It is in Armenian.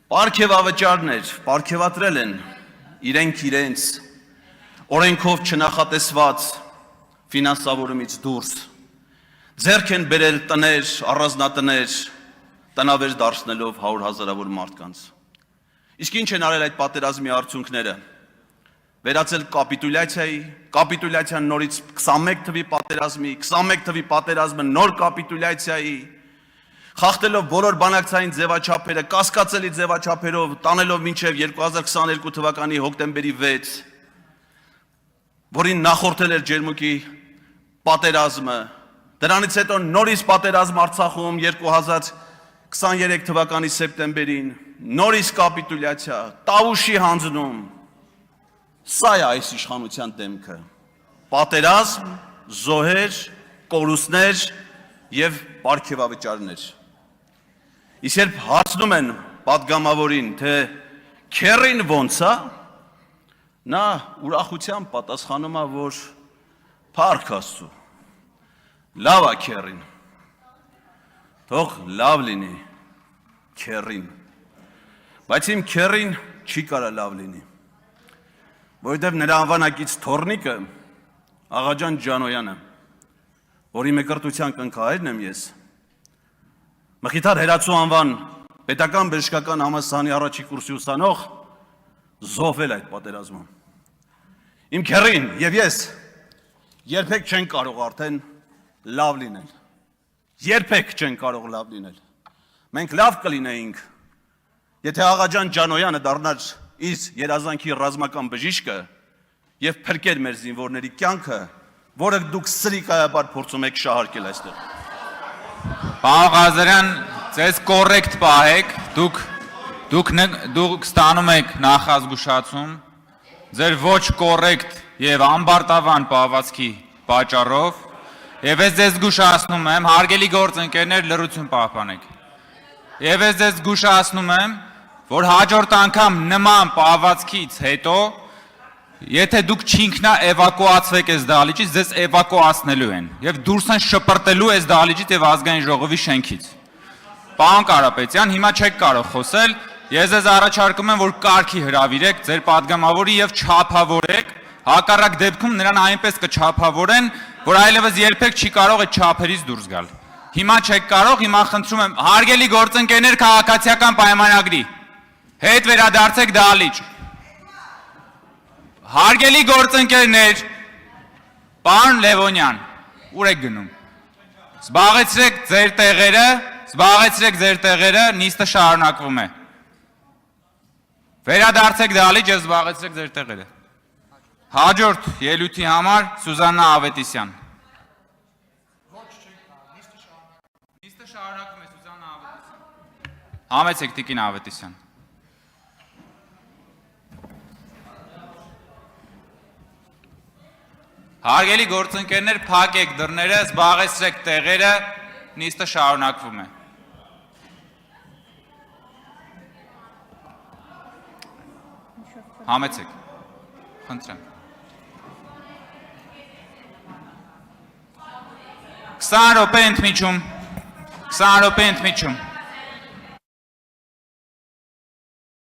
Պարգևավճարներ, պարգևատրել են իրենք իրենց օրենքով չնախատեսված ֆինանսավորումից դուրս, ձեռք են բերել տներ, առանձնատներ, տնավեր դարձնելով 100,000-ավոր մարդկանց։ Իսկ ինչ են արել այդ պատերազմի արդյունքները։ Վերածել կապիտուլյացիան նորից 21 թվի պատերազմի, 21 թվի պատերազմը նոր կապիտուլյացիայի, խախտելով բոլոր բանակցային ձևաչափերը, կասկածելի ձևաչափերով, տանելով մինչև 2022 թվականի հոկտեմբերի 6, որին նախորդել էր Ջերմուկի պատերազմը, դրանից հետո նորից պատերազմ Արցախում 2023 թվականի սեպտեմբերին, նորից կապիտուլյացիա, Տավուշի հանձնում, սա է այս իշխանության դեմքը, պատերազմ, զոհեր, կորուստներ և պարգևավճարներ։ Իսկ երբ հարցնում են պատգամավորին, թե քեռին ոնց է, նա ուրախությամբ պատասխանում է, որ փառք Աստծո, լավ է քեռին, թող լավ լինի քեռին, բայց իմ քեռին չի կարա լավ լինի, որովհետև նրա անվանակից թոռնիկը Աղաջան Ջանոյանը, որի մկրտության կնքահայրն եմ ես, Մխիթար Հերացու անվան պետական բժշկական համալսարանի առաջի կուրսի ուսանող զոհվել այդ պատերազմում։ Իմ քեռին եւ ես երբեք չեն կարող արդեն լավ լինել։ Երբեք չեն կարող լավ լինել։ Մենք լավ կլինեինք, եթե Աղաջան Ջանոյանը դառնար իր երազանքի ռազմական բժիշկը եւ փրկեր մեր զինվորների կյանքը, որը դուք սրիկայաբար փորձում եք շահարկել այստեղ։ Պարոն Ղազարյան, ձեզ կոռեկտ պահեք, դուք ստանում եք նախազգուշացում, ձեր ոչ կոռեկտ եւ անբարտավան պահվածքի պատճառով, եւ ես ձեզ զգուշացնում եմ, հարգելի գործընկերներ, լռություն պահպանեք։ Եվ ես ձեզ զգուշացնում եմ, որ հաջորդ անգամ նման պահվածքից հետո, եթե դուք չինքնա էվակուացվեք այս դահլիճից, ձեզ էվակուացնելու են եւ դուրս են շպրտելու այս դահլիճից եւ ազգային ժողովի շենքից։ Պարոն Կարապետյան, հիմա չեք կարող խոսել, ես ձեզ առաջարկում եմ, որ կարգի հրավիրեք ձեր պատգամավորի եւ չափավորեք, հակառակ դեպքում նրան այնպես կչափավորեն, որ այլևս երբեք չի կարող այդ չափերից դուրս գալ։ Հիմա չեք կարող, հիմա խնդրում եմ, հարգելի գործընկերներ, քաղաքացիական պայմանագրի հետ վերադարձեք դահլիճ։ Հարգելի գործընկերներ, պարոն Լևոնյան, ուր եք գնում։ Զբաղեցրեք ձեր տեղերը, նիստը շարունակվում է։ Վերադարձեք դահլիճ եւ զբաղեցրեք ձեր տեղերը։ Հաջորդ ելույթի համար Սուզաննա Ավետիսյան։ Նիստը շարունակվում է, Սուզաննա Ավետիսյան։ Համեցեք տիկին Ավետիսյան։ Հարգելի գործընկերներ, փակեք դռները, զբաղեցրեք տեղերը, նիստը շարունակվում է։ Համեցեք, խնդրեմ։ 20 րոպե ընդմիջում։